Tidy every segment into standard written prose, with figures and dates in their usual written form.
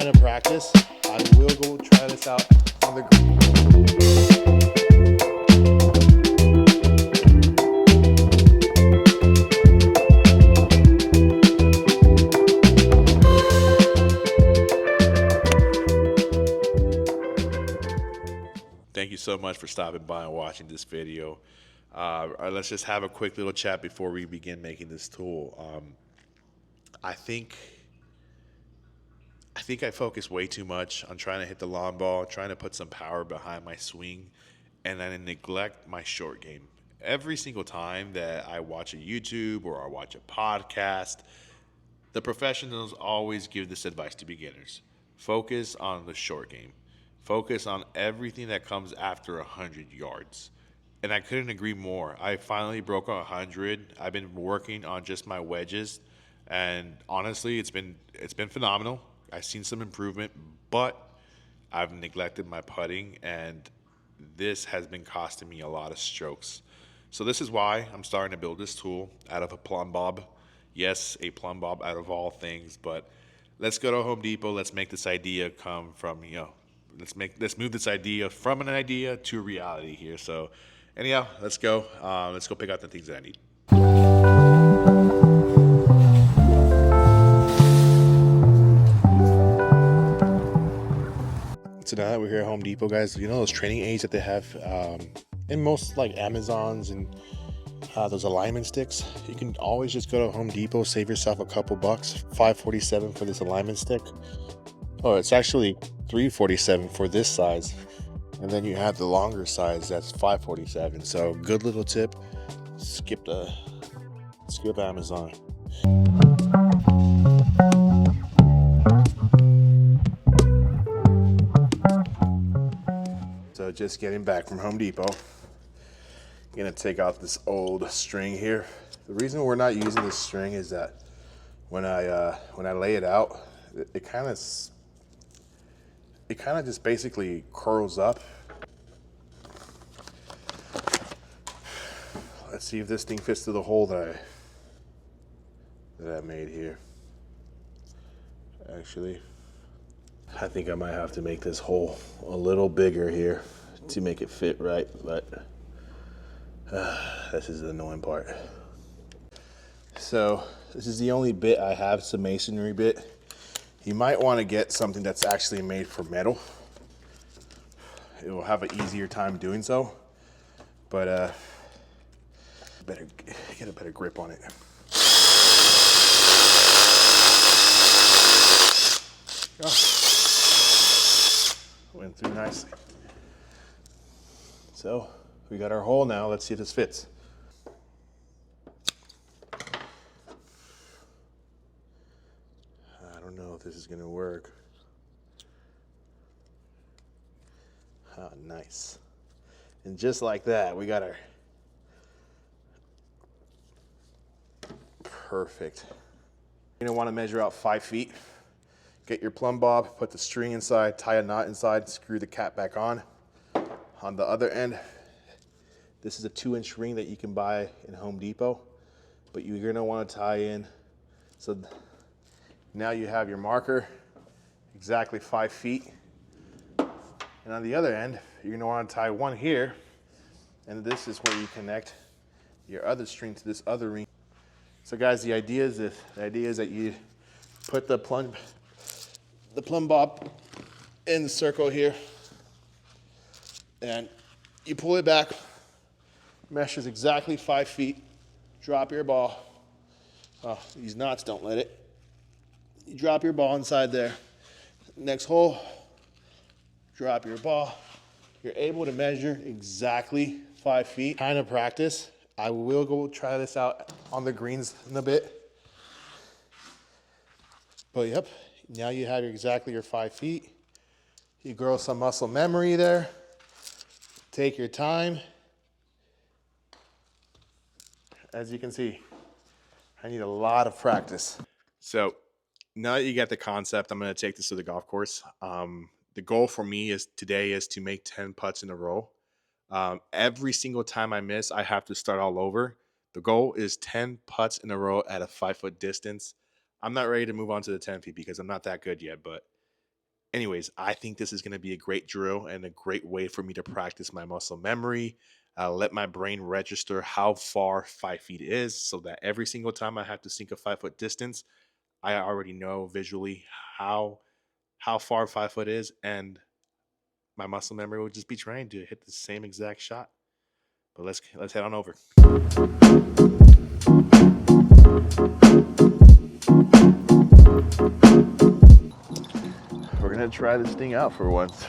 kind of practice. I will go try this out on the green. Thank you so much for stopping by and watching this video. Let's just have a quick little chat before we begin making this tool. I think I focus way too much on trying to hit the long ball, trying to put some power behind my swing, and then I neglect my short game. Every single time that I watch a YouTube or I watch a podcast, the professionals always give this advice to beginners. Focus on the short game. Focus on everything that comes after 100 yards. And I couldn't agree more. I finally broke 100. I've been working on just my wedges, and honestly, it's been phenomenal. I've seen some improvement, but I've neglected my putting, and this has been costing me a lot of strokes. So this is why I'm starting to build this tool out of a plumb bob. Yes, a plumb bob out of all things, but let's go to Home Depot. Let's make this idea come from, let's move this idea from an idea to reality here. So anyhow, let's go. Let's go pick out the things that I need. So now that we're here at Home Depot, guys, you know those training aids that they have in most like Amazons and those alignment sticks? You can always just go to Home Depot, save yourself a couple bucks. $5.47 for this alignment stick. Oh, it's actually $3.47 for this size, and then you have the longer size that's $5.47. So good little tip. Skip Amazon. So just getting back from Home Depot. I'm gonna take out this old string here. The reason we're not using this string is that when I lay it out, it kind of just basically curls up. Let's see if this thing fits through the hole that I made here. Actually, I think I might have to make this hole a little bigger here to make it fit right, but this is the annoying part. So this is the only bit I have. It's a masonry bit. You might want to get something that's actually made for metal. It will have an easier time doing so, but better get a better grip on it. Oh. Went through nicely. So we got our hole now. Let's see if this fits. I don't know if this is gonna work. Ah, nice. And just like that, we got our perfect. You're gonna want to measure out 5 feet. Get your plumb bob, put the string inside, tie a knot inside, screw the cap back on. On the other end, this is a 2-inch ring that you can buy in Home Depot, but you're gonna want to tie in. So now you have your marker exactly 5 feet. And on the other end, you're gonna want to tie one here, and this is where you connect your other string to this other ring. So guys, the idea is that you put the plumb bob in the circle here, and you pull it back, measures exactly 5 feet, drop your ball. Oh, these knots don't let it. You drop your ball inside there. Next hole, drop your ball. You're able to measure exactly 5 feet. Kind of practice. I will go try this out on the greens in a bit. But yep, now you have exactly your 5 feet. You grow some muscle memory there. Take your time. As you can see, I need a lot of practice. So now that you get the concept, I'm going to take this to the golf course. The goal for me today is to make 10 putts in a row. Every single time I miss, I have to start all over. The goal is 10 putts in a row at a 5-foot distance. I'm not ready to move on to the 10 feet because I'm not that good yet, but Anyways, I think this is going to be a great drill and a great way for me to practice my muscle memory. Let my brain register how far 5 feet is so that every single time I have to sink a 5 foot distance, I already know visually how how far 5 foot is, and my muscle memory will just be trained to hit the same exact shot. But let's head on over. We're gonna try this thing out for once.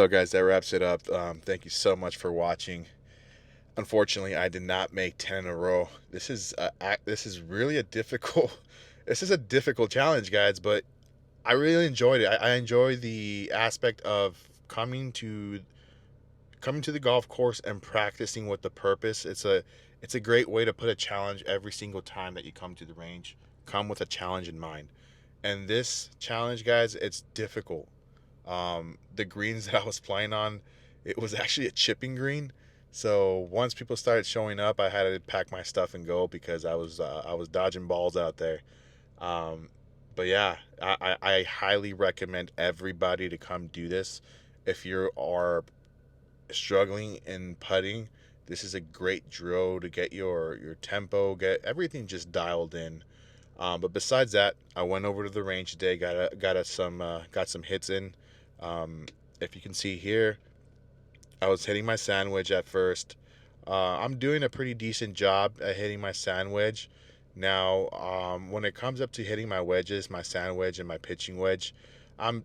So, guys, that wraps it up. Thank you so much for watching. Unfortunately, I did not make 10 in a row. This is really a difficult. This is a difficult challenge, guys. But I really enjoyed it. I enjoy the aspect of coming to the golf course and practicing with the purpose. It's a great way to put a challenge every single time that you come to the range. Come with a challenge in mind. And this challenge, guys, it's difficult. The greens that I was playing on, it was actually a chipping green. So once people started showing up, I had to pack my stuff and go because I was dodging balls out there. Um, but yeah, I highly recommend everybody to come do this. If you are struggling in putting, this is a great drill to get your tempo, get everything just dialed in. But besides that, I went over to the range today, got some hits in. Um, if you can see here, I was hitting my sandwich at first. I'm doing a pretty decent job at hitting my sandwich. Now, when it comes up to hitting my wedges, my sandwich and my pitching wedge, I'm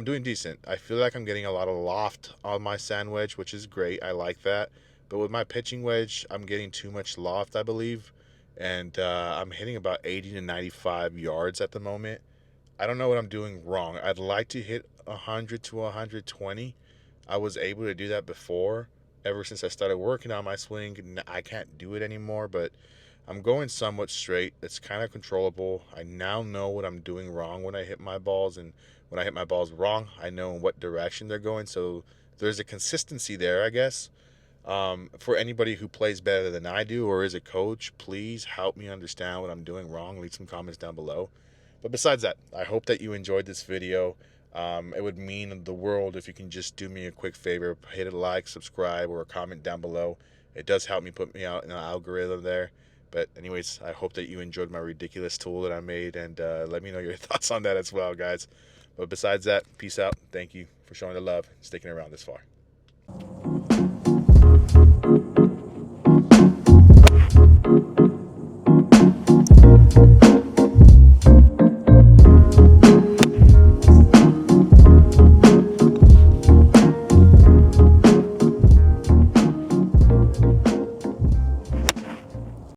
doing decent. I feel like I'm getting a lot of loft on my sandwich, which is great. I like that. But with my pitching wedge, I'm getting too much loft, I believe. and I'm hitting about 80 to 95 yards at the moment. I don't know what I'm doing wrong. I'd like to hit 100 to 120. I was able to do that before. Ever since I started working on my swing, I can't do it anymore, but I'm going somewhat straight. It's kind of controllable. I now know what I'm doing wrong when I hit my balls, and when I hit my balls wrong, I know in what direction they're going. So there's a consistency there, I guess. For anybody who plays better than I do or is a coach, please help me understand what I'm doing wrong. Leave some comments down below. But besides that, I hope that you enjoyed this video. It would mean the world if you can just do me a quick favor, hit a like, subscribe, or a comment down below. It does help me put me out in the algorithm there. But anyways, I hope that you enjoyed my ridiculous tool that I made, and let me know your thoughts on that as well, guys. But besides that, peace out. Thank you for showing the love and sticking around this far.